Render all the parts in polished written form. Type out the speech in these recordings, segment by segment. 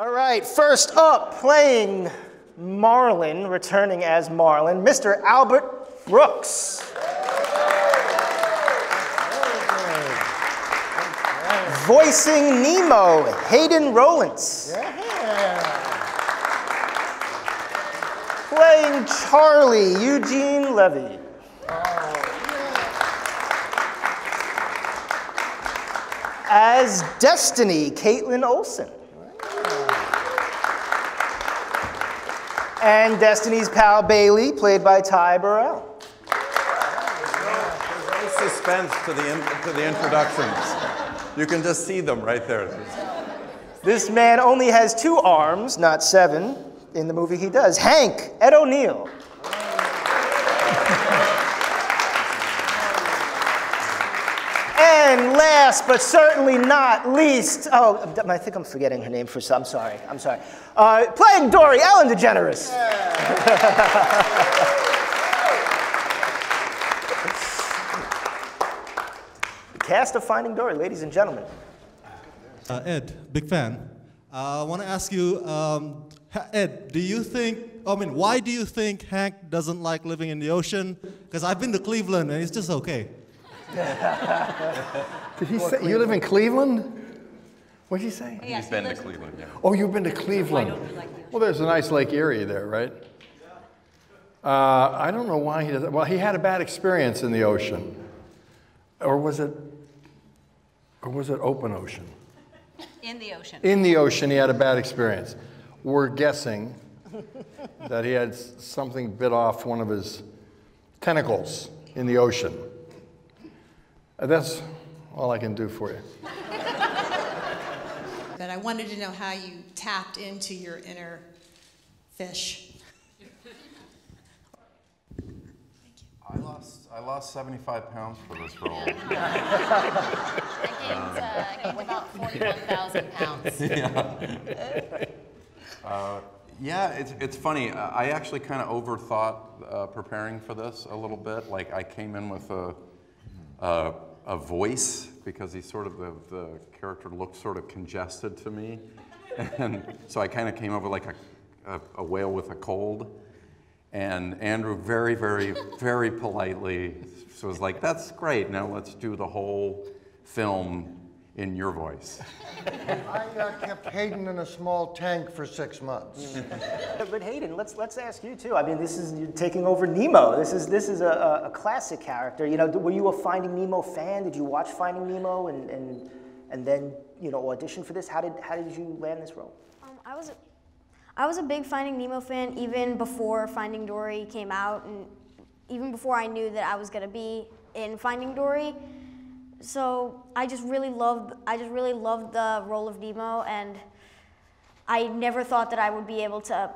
All right, first up, playing Marlin, returning as Marlin, Mr. Albert Brooks. Voicing Nemo, Hayden Rolence. Playing Charlie, Eugene Levy. As Destiny, Kaitlin Olsen. And Destiny's pal Bailey, played by Burrell. There's no suspense to the introductions. You can just see them right there. This man only has 2 arms, not 7. In the movie he does. Hank, Ed O'Neill. And last but certainly not least, oh, I think I'm forgetting her name for some. I'm sorry. Playing Dory, DeGeneres. The cast of Finding Dory, ladies and gentlemen. Ed, big fan. I want to ask you, Ed, why do you think Hank doesn't like living in the ocean? Because I've been to Cleveland and it's just okay. Did he say you live in Cleveland? What did he say? He's been to Cleveland, yeah. Oh, you've been to Cleveland. Well, there's a nice Lake Erie there, right? I don't know why he doesn't. Well, he had a bad experience in the ocean. Or was it open ocean? In the ocean. In the ocean, he had a bad experience. We're guessing that he had something bit off one of his tentacles in the ocean. That's all I can do for you. But I wanted to know how you tapped into your inner fish. I lost 75 pounds for this role. I gained about 41,000 pounds. Yeah, it's funny. I actually kind of overthought preparing for this a little bit. Like I came in with a voice because he sort of the character looked sort of congested to me, and so I kind of came over like a whale with a cold. And Andrew very, very, very politely was like, "That's great. Now let's do the whole film in your voice." I kept Hayden in a small tank for 6 months. But Hayden, let's ask you too. I mean, you're taking over Nemo. This is a classic character. You know, were you a Finding Nemo fan? Did you watch Finding Nemo and then audition for this? How did you land this role? I was a big Finding Nemo fan even before Finding Dory came out, and even before I knew that I was going to be in Finding Dory. So I just really loved the role of Nemo, and I never thought that I would be able to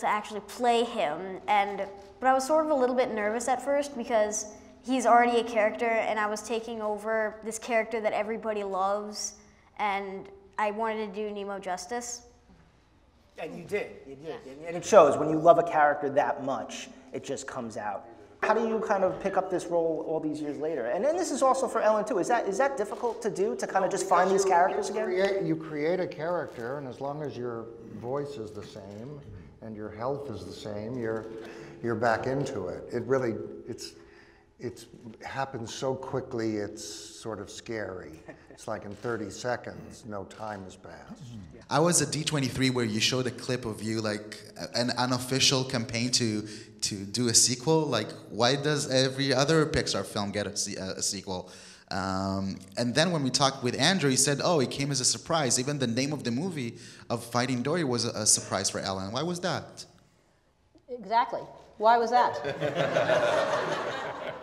actually play him. But I was sort of a little bit nervous at first because he's already a character, and I was taking over this character that everybody loves, and I wanted to do Nemo justice. And you did. And it shows when you love a character that much, it just comes out. How do you kind of pick up this role all these years later? And then this is also for Ellen too. Is that difficult to do, to kind of just find these characters again? You create a character, and as long as your voice is the same and your health is the same, you're back into it. It really, it happens so quickly, it's sort of scary. It's like in 30 seconds, no time has passed. I was at D23 where you showed a clip of you, like an unofficial campaign to do a sequel. Like, why does every other Pixar film get a sequel? And then when we talked with Andrew, he said, oh, it came as a surprise. Even the name of the movie of Finding Dory was a surprise for Ellen. Why was that? Exactly. Why was that?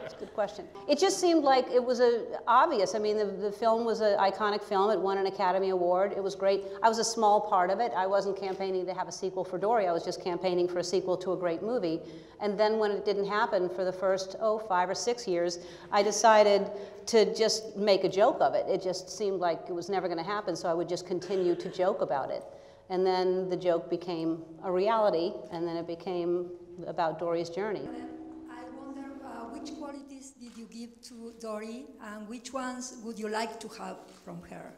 That's a good question. It just seemed like it was obvious. I mean, the film was an iconic film. It won an Academy Award. It was great. I was a small part of it. I wasn't campaigning to have a sequel for Dory. I was just campaigning for a sequel to a great movie. And then when it didn't happen for the first, 5 or 6 years, I decided to just make a joke of it. It just seemed like it was never going to happen, so I would just continue to joke about it. And then the joke became a reality, and then it became about Dory's journey. I wonder which qualities did you give to Dory, and which ones would you like to have from her?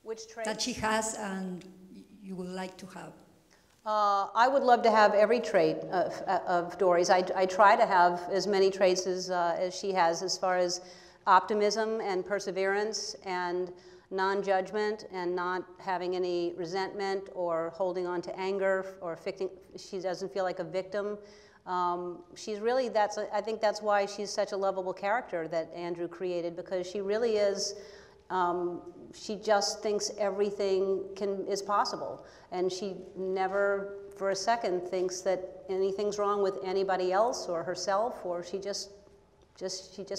Which traits? That she has and you would like to have? I would love to have every trait of Dory's. I try to have as many traits as she has, as far as optimism and perseverance and non-judgment and not having any resentment or holding on to anger or she doesn't feel like a victim. She's really, I think that's why she's such a lovable character that Andrew created, because she really is, she just thinks everything is possible. And she never for a second thinks that anything's wrong with anybody else or herself, or she just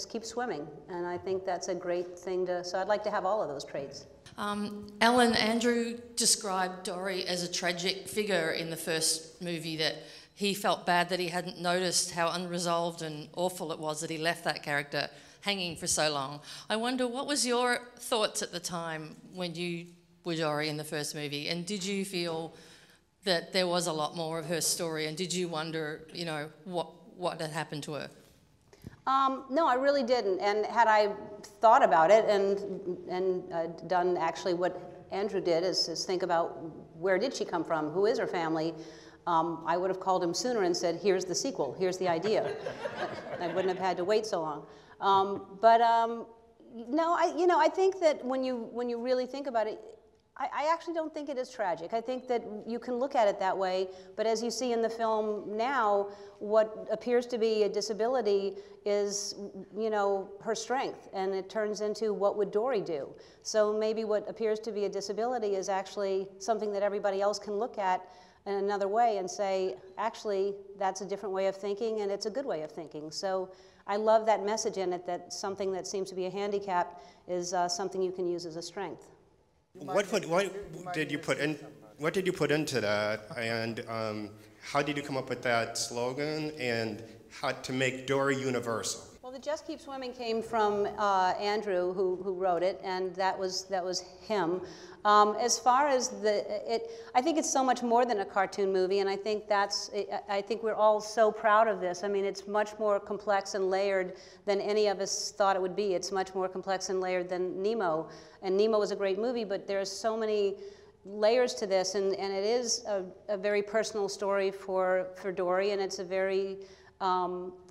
keeps swimming. And I think that's a great thing so I'd like to have all of those traits. Ellen, Andrew described Dory as a tragic figure in the first movie, that he felt bad that he hadn't noticed how unresolved and awful it was that he left that character hanging for so long. I wonder, what was your thoughts at the time when you were Dory in the first movie? And did you feel that there was a lot more of her story? And did you wonder, you know, what had happened to her? No, I really didn't. And had I thought about it and done actually what Andrew did, is think about where did she come from, who is her family, I would have called him sooner and said, here's the sequel, here's the idea. I wouldn't have had to wait so long. No, I think that when you really think about it, I actually don't think it is tragic. I think that you can look at it that way, but as you see in the film now, what appears to be a disability is, you know, her strength, and it turns into what would Dory do. So maybe what appears to be a disability is actually something that everybody else can look at in another way and say, actually, that's a different way of thinking, and it's a good way of thinking. So I love that message in it, that something that seems to be a handicap is something you can use as a strength. What did you put into that, and how did you come up with that slogan, and how to make Dory universal? Well, the Just Keep Swimming came from Andrew, who wrote it, and that was him. As far as I think it's so much more than a cartoon movie, and I think we're all so proud of this. I mean, it's much more complex and layered than any of us thought it would be. It's much more complex and layered than Nemo, and Nemo was a great movie, but there's so many layers to this, and it is a very personal story for Dory, and it's a very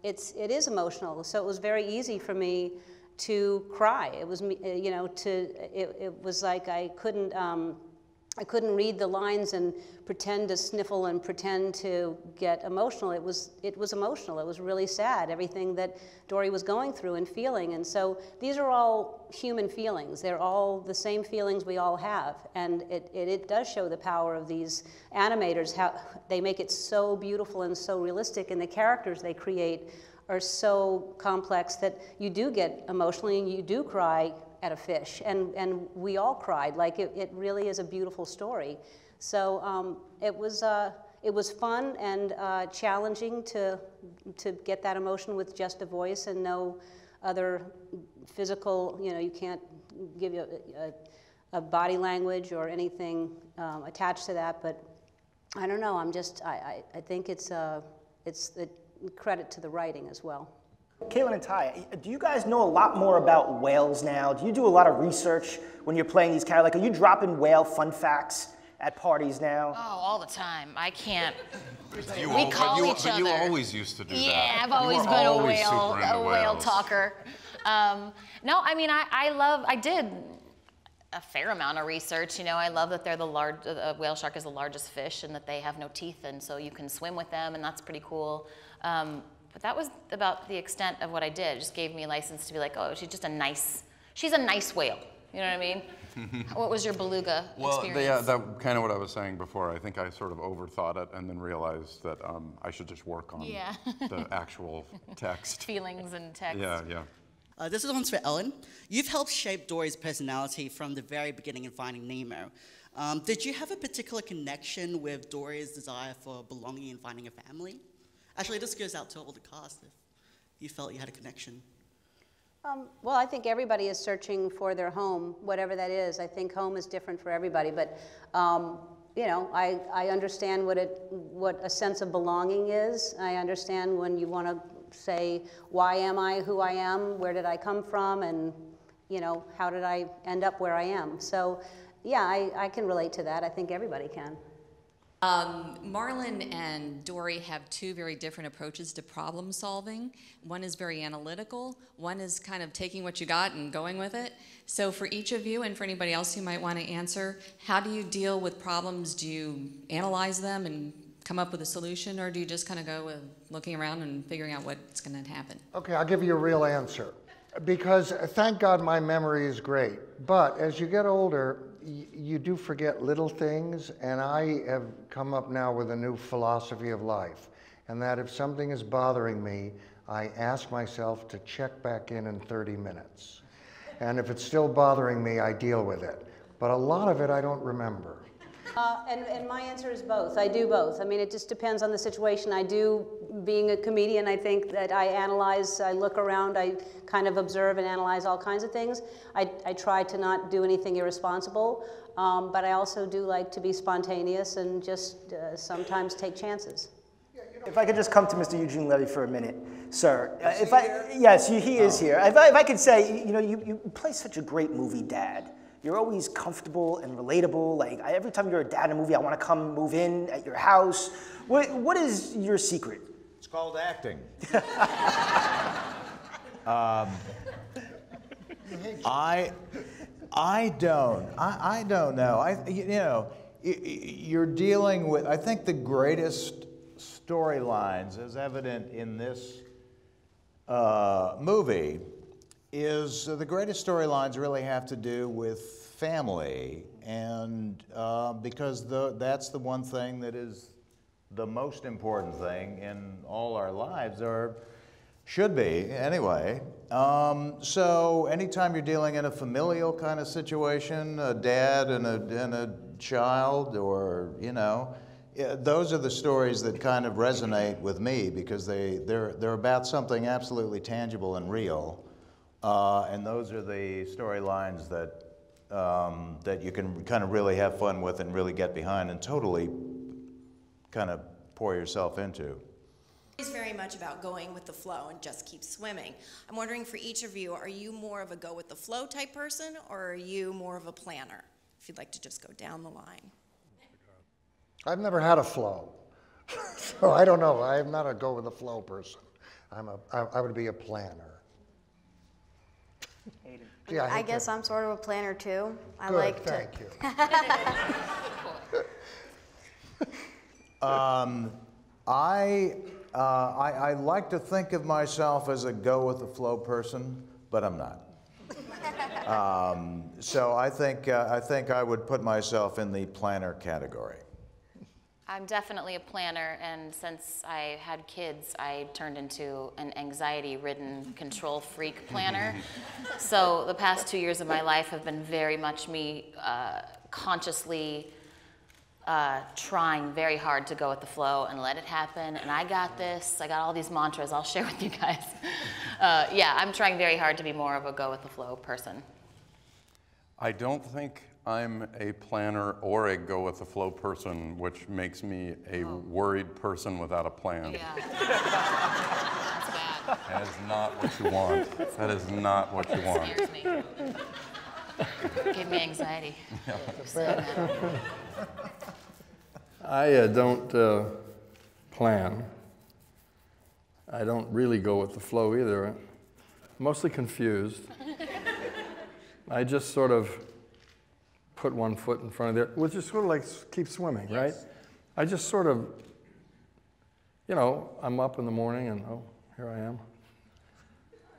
it is emotional. So it was very easy for me to cry. It was, you know, it was like I couldn't read the lines and pretend to sniffle and pretend to get emotional. It was emotional. It was really sad, everything that Dory was going through and feeling. And so these are all human feelings. They're all the same feelings we all have. And it does show the power of these animators, how they make it so beautiful and so realistic, and the characters they create are so complex that you do get emotionally and you do cry at a fish, and we all cried. Like it really is a beautiful story. So it was fun and challenging to get that emotion with just a voice and no other physical. You know, you can't give you a body language or anything attached to that. But I don't know. I think it's a credit to the writing as well. Kaitlin and Ty, do you guys know a lot more about whales now? Do you do a lot of research when you're playing these characters? Like, are you dropping whale fun facts at parties now? Oh, all the time. I can't. You always used to do that. Yeah, I've always been a whale talker. No, I mean, I did a fair amount of research. You know, I love that a whale shark is the largest fish and that they have no teeth, and so you can swim with them, and that's pretty cool. But that was about the extent of what I did. It just gave me a license to be like, oh, she's a nice whale. You know what I mean? What was your beluga experience? Well, that kind of what I was saying before. I think I sort of overthought it and then realized that I should just work on the actual text. Feelings and text. Yeah. This one's for Ellen. You've helped shape Dory's personality from the very beginning in Finding Nemo. Did you have a particular connection with Dory's desire for belonging and finding a family? Actually, this goes out to all the cast if you felt you had a connection. Well, I think everybody is searching for their home, whatever that is. I think home is different for everybody, but you know, I understand what a sense of belonging is. I understand when you want to say, why am I who I am? Where did I come from? And you know, how did I end up where I am? So yeah, I can relate to that. I think everybody can. Marlin and Dory have two very different approaches to problem solving. One is very analytical, one is kind of taking what you got and going with it. So for each of you and for anybody else who might want to answer, how do you deal with problems? Do you analyze them and come up with a solution, or do you just kind of go with looking around and figuring out what's going to happen? Okay, I'll give you a real answer. Because thank God my memory is great. But as you get older, you do forget little things, and I have come up now with a new philosophy of life, and that if something is bothering me, I ask myself to check back in 30 minutes. And if it's still bothering me, I deal with it. But a lot of it I don't remember. And my answer is both. I do both. I mean, it just depends on the situation. I do, being a comedian, I think that I analyze, I look around, I kind of observe and analyze all kinds of things. I try to not do anything irresponsible, but I also do like to be spontaneous and just sometimes take chances. If I could just come to Mr. Eugene Levy for a minute, sir. Yes, he is here. If I could say, you know, you play such a great movie dad. You're always comfortable and relatable. Like, every time you're a dad in a movie, I want to come move in at your house. What is your secret? It's called acting. I don't know. You're dealing with, I think the greatest storylines, as evident in this movie, is the greatest storylines really have to do with family, and because that's the one thing that is the most important thing in all our lives, or should be anyway. So anytime you're dealing in a familial kind of situation, a dad and a child, or, you know, those are the stories that kind of resonate with me, because they're about something absolutely tangible and real. And those are the storylines that that you can kind of really have fun with and really get behind and totally kind of pour yourself into. It's very much about going with the flow and just keep swimming. I'm wondering, for each of you, are you more of a go with the flow type person, or are you more of a planner, if you'd like to just go down the line? I've never had a flow, so I don't know. I'm not a go with the flow person. I would be a planner. Hayden. Yeah, I guess I'm sort of a planner too. Good, thank you. I like to think of myself as a go with the flow person, but I'm not. So I think I would put myself in the planner category. I'm definitely a planner, and since I had kids, I turned into an anxiety-ridden, control freak planner. So the past 2 years of my life have been very much me consciously trying very hard to go with the flow and let it happen, and I got this. I got all these mantras I'll share with you guys. Yeah, I'm trying very hard to be more of a go with the flow person. I don't think I'm a planner or a go with the flow person, which makes me a worried person without a plan. Yeah. That's bad. That is not what you want. That is not what you want. Scares me. Give me anxiety. Yeah. I don't plan. I don't really go with the flow either. I'm mostly confused. I just sort of put one foot in front of the other, which is sort of like keep swimming, yes. Right? I just sort of, you know, I'm up in the morning and, oh, here I am.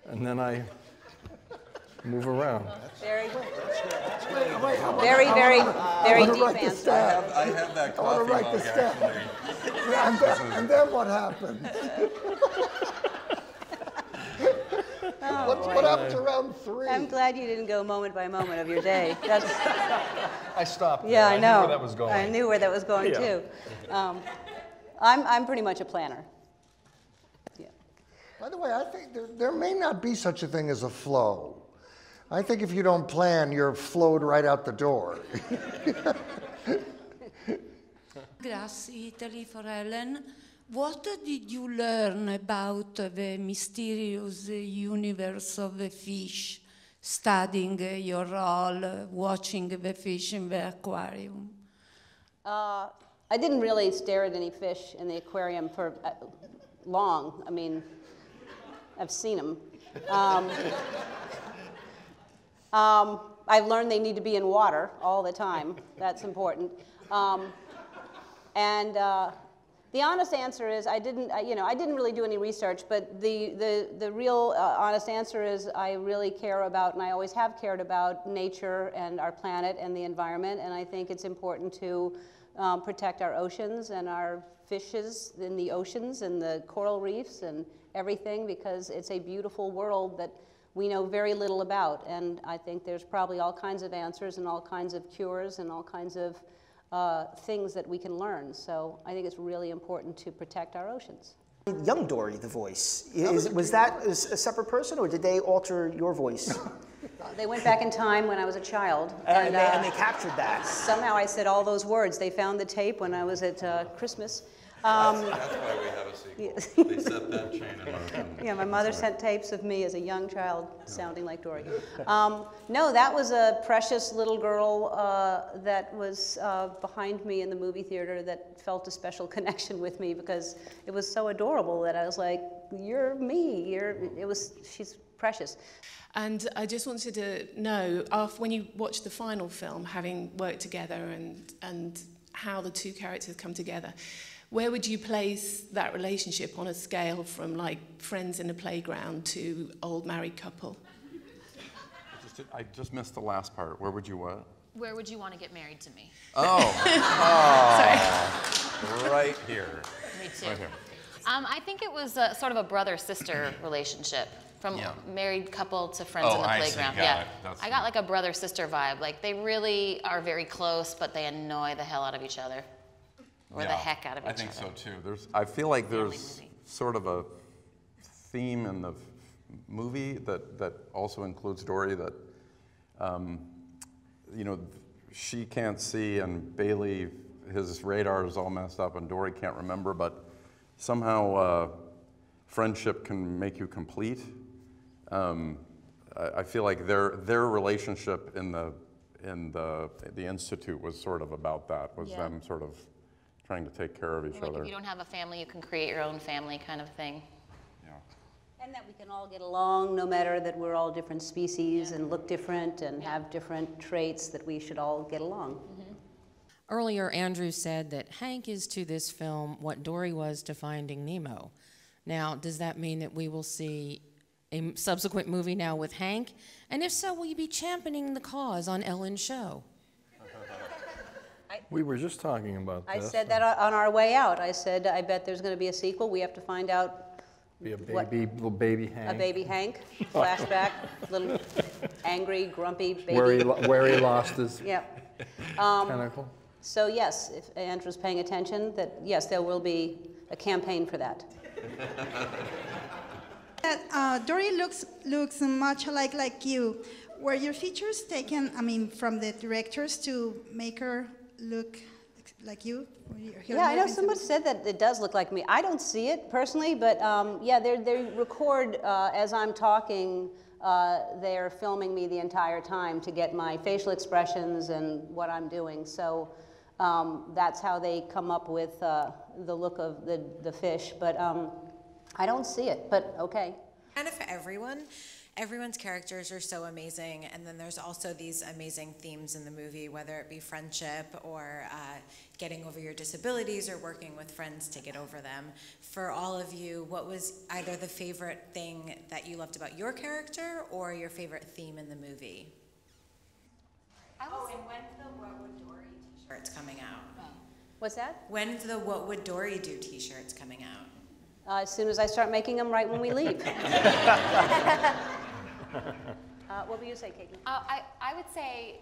And then I move around. Very good. Very deep answer. I have that coffee mug, actually. And then what happened? What happens around 3? I'm glad you didn't go moment by moment of your day. That's, I stopped. Yeah, I know. I knew where that was going. I knew where that was going too. I'm pretty much a planner. Yeah. By the way, I think there may not be such a thing as a flow. I think if you don't plan, you're flowed right out the door. Grazie, Italy for Ellen. What did you learn about the mysterious universe of the fish studying your role, watching the fish in the aquarium? I didn't really stare at any fish in the aquarium for long. I mean, I've seen them. I've learned they need to be in water all the time. That's important. The honest answer is I didn't really do any research, but the real honest answer is I really care about, and I always have cared about, nature and our planet and the environment, and I think it's important to protect our oceans and our fishes in the oceans and the coral reefs and everything, because it's a beautiful world that we know very little about, and I think there's probably all kinds of answers and all kinds of cures and all kinds of things that we can learn. So I think it's really important to protect our oceans. Young Dory, the voice, was that a separate person, or did they alter your voice? They went back in time when I was a child. And they captured that. Somehow I said all those words. They found the tape when I was at Christmas. That's why we have a sequel. They set that chain in motion. Yeah, my mother sent tapes of me as a young child sounding like Dory. No, that was a precious little girl that was behind me in the movie theater that felt a special connection with me because it was so adorable that I was like, you're me. She's precious. And I just wanted to know, when you watched the final film, having worked together and how the two characters come together, where would you place that relationship on a scale from like friends in a playground to old married couple? I just missed the last part. Where would you what? Where would you want to get married to me? Oh, right here. Me too. Right here. I think it was sort of a brother-sister relationship. From married couple to friends in the playground. I got like a brother-sister vibe. Like they really are very close, but they annoy the hell out of each other. Or the heck out of each other. I think so too. I feel like there's sort of a theme in the movie that also includes Dory that, she can't see and Bailey, his radar is all messed up and Dory can't remember, but somehow friendship can make you complete. I feel like their relationship in the Institute was sort of about that, was them sort of trying to take care of each other. If you don't have a family, you can create your own family kind of thing. And that we can all get along, no matter that we're all different species and look different and have different traits, that we should all get along. Earlier, Andrew said that Hank is to this film what Dory was to Finding Nemo. Now, does that mean that we will see a subsequent movie now with Hank? And if so, will you be championing the cause on Ellen's show? We were just talking about this. I said that on our way out. I said, I bet there's going to be a sequel. We have to find out. Be a baby, little baby Hank. A baby Hank, flashback, little angry, grumpy baby. Where he lost his tentacle. So yes, if Andrew's paying attention, that yes, there will be a campaign for that. Dory looks much like you. Were your features taken, from the directors to make her look like you? Yeah, I know somebody said that it does look like me. I don't see it personally, but they record as I'm talking. They're filming me the entire time to get my facial expressions and what I'm doing. So that's how they come up with the look of the fish. But I don't see it, but okay. Kind of for everyone. Everyone's characters are so amazing, and then there's also these amazing themes in the movie, whether it be friendship or getting over your disabilities or working with friends to get over them. For all of you, what was either the favorite thing that you loved about your character or your favorite theme in the movie? And when's the What Would Dory t-shirts coming out? What's that? When's the What Would Dory Do t-shirts coming out? As soon as I start making them, right when we leave. What would you say, Kaitlin? I would say,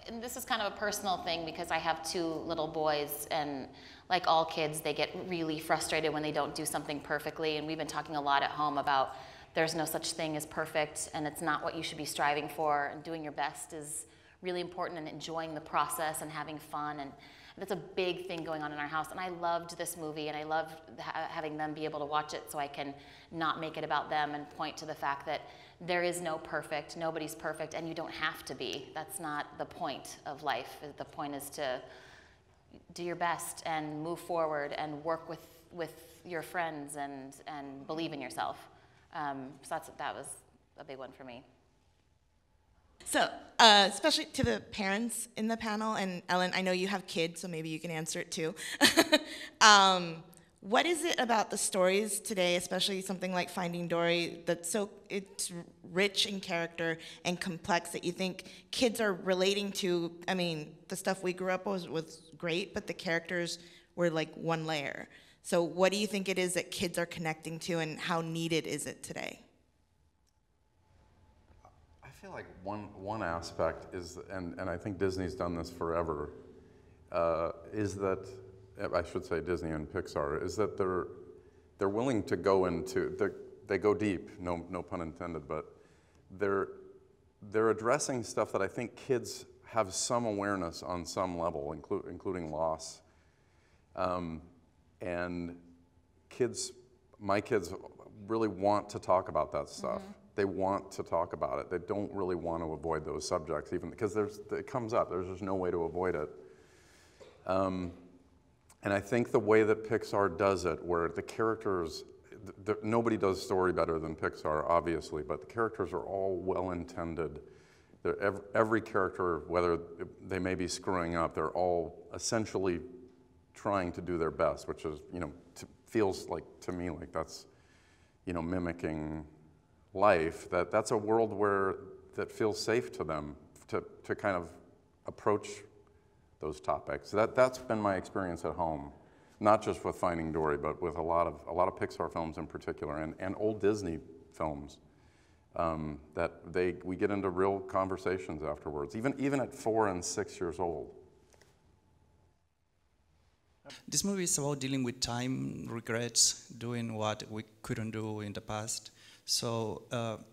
and this is kind of a personal thing because I have two little boys, and like all kids, they get really frustrated when they don't do something perfectly. And we've been talking a lot at home about there's no such thing as perfect, and it's not what you should be striving for. And doing your best is really important, and enjoying the process and having fun. And That's a big thing going on in our house, and I loved this movie, and I loved having them be able to watch it so I can not make it about them and point to the fact that there is no perfect, nobody's perfect, and you don't have to be. That's not the point of life. The point is to do your best and move forward and work with your friends and believe in yourself. So that was a big one for me. So, especially to the parents in the panel, and Ellen, I know you have kids, so maybe you can answer it too. What is it about the stories today, especially something like Finding Dory, that's it's rich in character and complex that you think kids are relating to? I mean, the stuff we grew up with was great, but the characters were like one layer. So what do you think it is that kids are connecting to, and how needed is it today? I feel like one aspect is, and I think Disney's done this forever, is that, I should say Disney and Pixar, is that they're willing to go into, they go deep, no pun intended, but they're addressing stuff that I think kids have some awareness on some level, including loss. And my kids really want to talk about that stuff. Mm-hmm. They want to talk about it. They don't really want to avoid those subjects, even because it comes up. There's just no way to avoid it. And I think the way that Pixar does it, where the characters, nobody does story better than Pixar, obviously, but the characters are all well-intended. Every character, whether they may be screwing up, they're all essentially trying to do their best, which is, feels like, to me, like that's, mimicking life, that's a world that feels safe to them to kind of approach those topics. That's been my experience at home, not just with Finding Dory, but with a lot of Pixar films in particular, and old Disney films, that we get into real conversations afterwards, even at 4 and 6 years old. This movie is about dealing with time, regrets, doing what we couldn't do in the past. So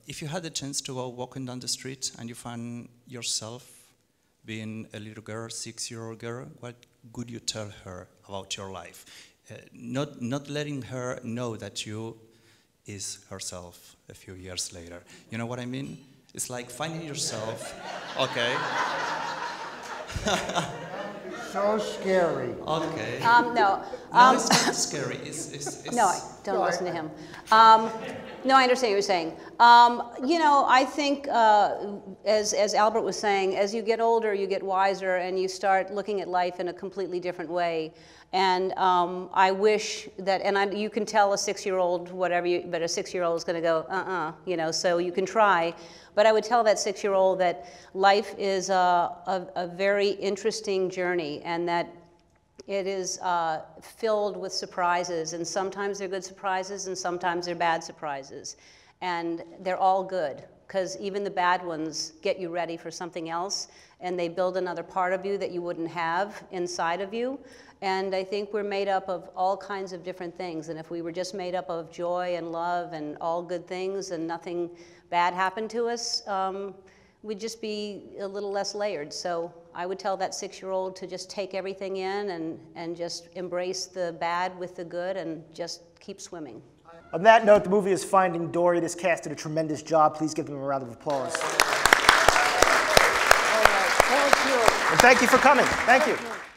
if you had the chance to go walking down the street and you find yourself being a little girl, 6-year-old girl, what would you tell her about your life? Not letting her know that you is herself a few years later. You know what I mean? It's like finding yourself, okay. So scary. Okay. No. No, it's not scary. It's no, don't listen to him. No, I understand what you're saying. I think, as Albert was saying, as you get older, you get wiser, and you start looking at life in a completely different way. And I wish that, and you can tell a 6-year-old whatever, but a 6-year-old is going to go, so you can try. But I would tell that 6-year-old that life is a very interesting journey, and that it is filled with surprises, and sometimes they're good surprises, and sometimes they're bad surprises. And they're all good, because even the bad ones get you ready for something else, and they build another part of you that you wouldn't have inside of you. And I think we're made up of all kinds of different things, and if we were just made up of joy and love and all good things and nothing bad happened to us, we'd just be a little less layered. So I would tell that 6-year-old to just take everything in and just embrace the bad with the good and just keep swimming. On that note, the movie is Finding Dory. This cast did a tremendous job. Please give them a round of applause. Thank you. And thank you for coming. Thank you.